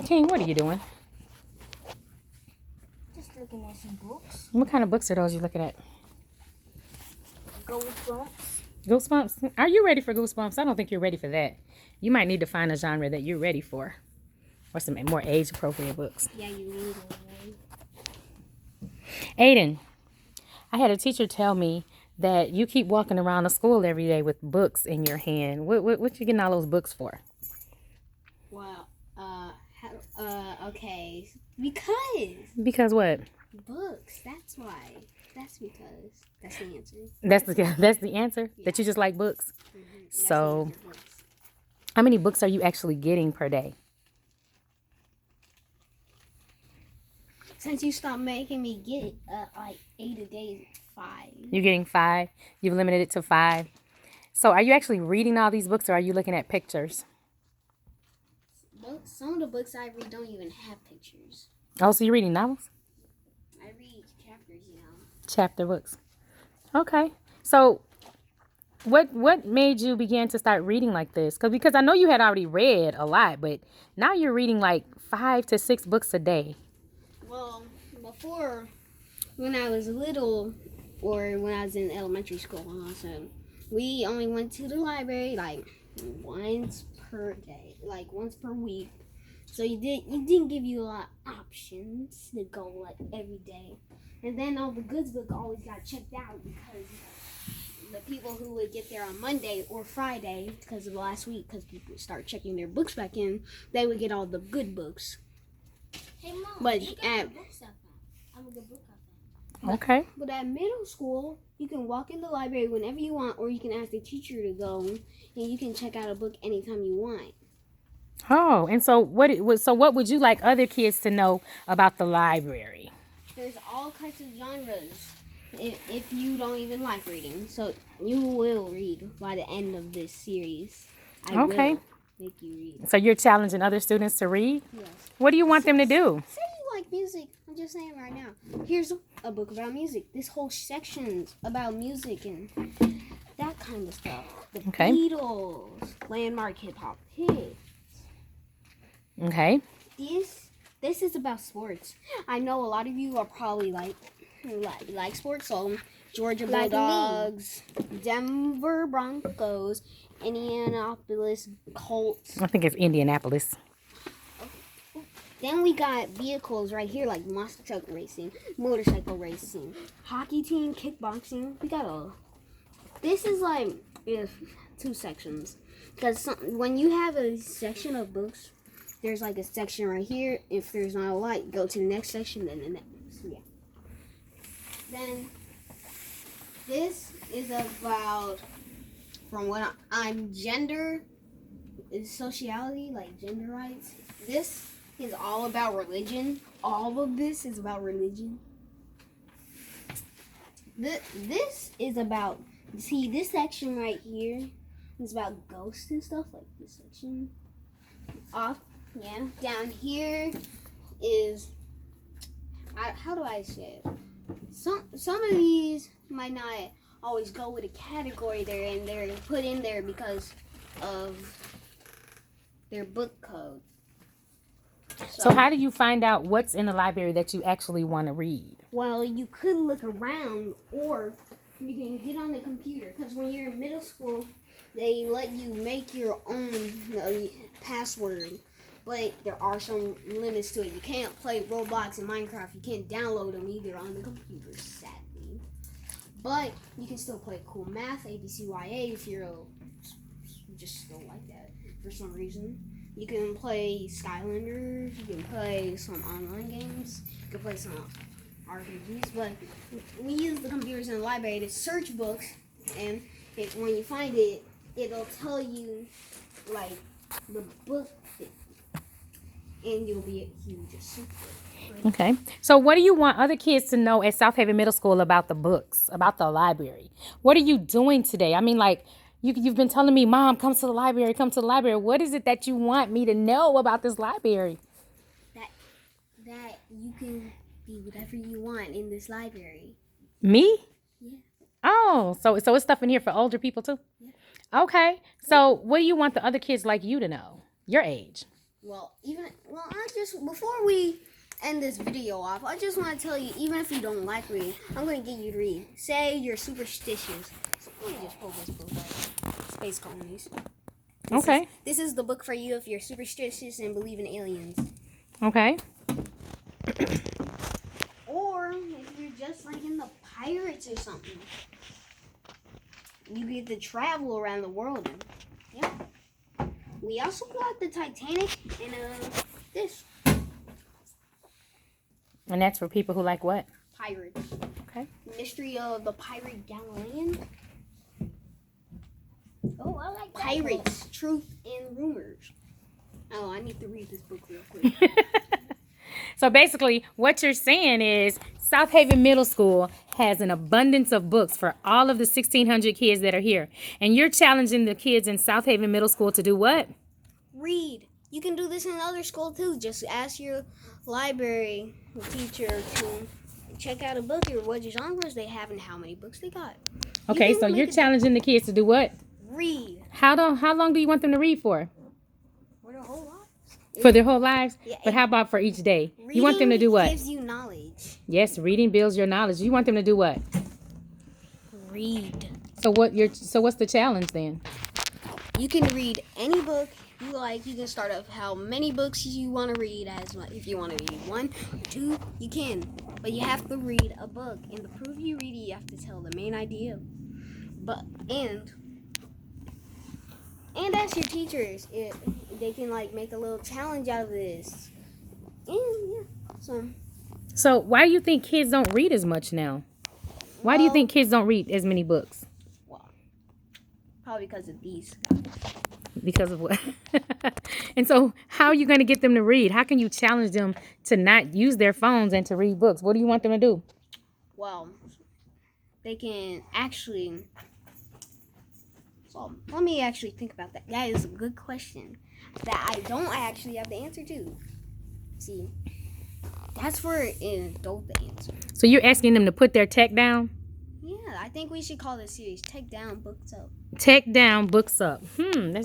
King, what are you doing? Just looking at some books. What kind of books are those you're looking at? Goosebumps. Goosebumps? Are you ready for Goosebumps? I don't think you're ready for that. You might need to find a genre that you're ready for. Or some more age-appropriate books. Yeah, you read it. Aiden, I had a teacher tell me that you keep walking around the school every day with books in your hand. What you getting all those books for? Well, okay. Because Because what? books. That's why. That's because. That's the answer. That's the answer? Yeah. That you just like books? Mm-hmm. So, how many books are you actually getting per day? Since you stopped making me get like 8 a day, 5. You're getting 5? You've limited it to 5? So, are you actually reading all these books or are you looking at pictures? Some of the books I read don't even have pictures. Oh, so you're reading novels? I read chapters, Chapter books. Okay. So, what made you begin to start reading like this? Because I know you had already read a lot, but now you're reading like 5 to 6 books a day. Well, before, when I was little, or when I was in elementary school, we only went to the library like once per day, like once per week. So it didn't give you a lot of options to go like every day. And then all the goods book always got checked out because the people who would get there on Monday or Friday, because of last week, because people would start checking their books back in, they would get all the good books. Hey, Mom, but I'm a good book fan. Okay. But at middle school, you can walk in the library whenever you want, or you can ask the teacher to go, and you can check out a book anytime you want. Oh, and so what would you like other kids to know about the library? There's all kinds of genres if you don't even like reading. So you will read by the end of this series. I will make you read. So you're challenging other students to read? Yes. What do you want them to do? Say you like music. I'm just saying right now. Here's a book about music. This whole section's about music and that kind of stuff. The Beatles, landmark hip hop hits. Okay. This is about sports. I know a lot of you are probably like sports. So Georgia Bulldogs, Denver Broncos, Indianapolis Colts. I think it's Indianapolis. Then we got vehicles right here like monster truck racing, motorcycle racing, hockey team, kickboxing. We got this is like 2 sections. Because when you have a section of books, there's like a section right here. If there's not a light, go to the next section, then the next. Yeah. Then this is about, from what I'm gender, sociality, like gender rights. This is all about religion. All of this is about religion. This is about, see, this section right here is about ghosts and stuff, like this section. Down here is, how do I say it? Some of these might not always go with a category there, and they're put in there because of their book code. So how do you find out what's in the library that you actually want to read? Well, you could look around, or you can get on the computer, because when you're in middle school, they let you make your own password. But there are some limits to it. You can't play Roblox and Minecraft. You can't download them either on the computer, sadly. But you can still play cool math, ABCYA, if you just don't like that for some reason. You can play Skylanders. You can play some online games. You can play some RPGs. But we use the computers in the library to search books. And when you find it, it'll tell you, like, the book. And you'll be huge. Okay. So what do you want other kids to know at South Haven Middle School about the books, about the library? What are you doing today? I mean, like, you've been telling me, Mom, come to the library, come to the library. What is it that you want me to know about this library? That you can be whatever you want in this library. Me? Yeah. Oh, so it's stuff in here for older people too? Yeah. Okay. So what do you want the other kids like you to know? Your age? Before we end this video off, I just want to tell you, even if you don't like reading, I'm going to get you to read. Say you're superstitious. So let me just pull this book out. Space Colonies. Okay. This is the book for you if you're superstitious and believe in aliens. Okay. Or if you're just like in the pirates or something. You get to travel around the world. Yeah. We also got the Titanic and this. And that's for people who like what? Pirates. Okay. Mystery of the Pirate Galilean. Oh, I like that. Pirates, Truth and Rumors. Oh, I need to read this book real quick. So basically, what you're saying is South Haven Middle School has an abundance of books for all of the 1,600 kids that are here. And you're challenging the kids in South Haven Middle School to do what? Read. You can do this in other school too. Just ask your library teacher to check out a book or what genres they have and how many books they got. Okay, so you're challenging the kids to do what? Read. How long do you want them to read for? For their whole lives. For their whole lives? Yeah, But how about for each day? Reading You want them to do what? gives you knowledge. Yes, reading builds your knowledge. You want them to do what? Read. So what's the challenge then? You can read any book you like. You can start off how many books you want to read. If you want to read 1 or 2, you can. But you have to read a book. And to prove you read it, you have to tell the main idea. And ask your teachers if they can make a little challenge out of this. And yeah, So why do you think kids don't read as much now? Why do you think kids don't read as many books? Well, probably because of these. Because of what? And so how are you going to get them to read? How can you challenge them to not use their phones and to read books? What do you want them to do? Well, they can actually... So let me actually think about that. That is a good question that I don't actually have the answer to. See, that's for an adult to answer. So you're asking them to put their tech down? Yeah, I think we should call this series Take Down Books Up. Tech down, books up. That's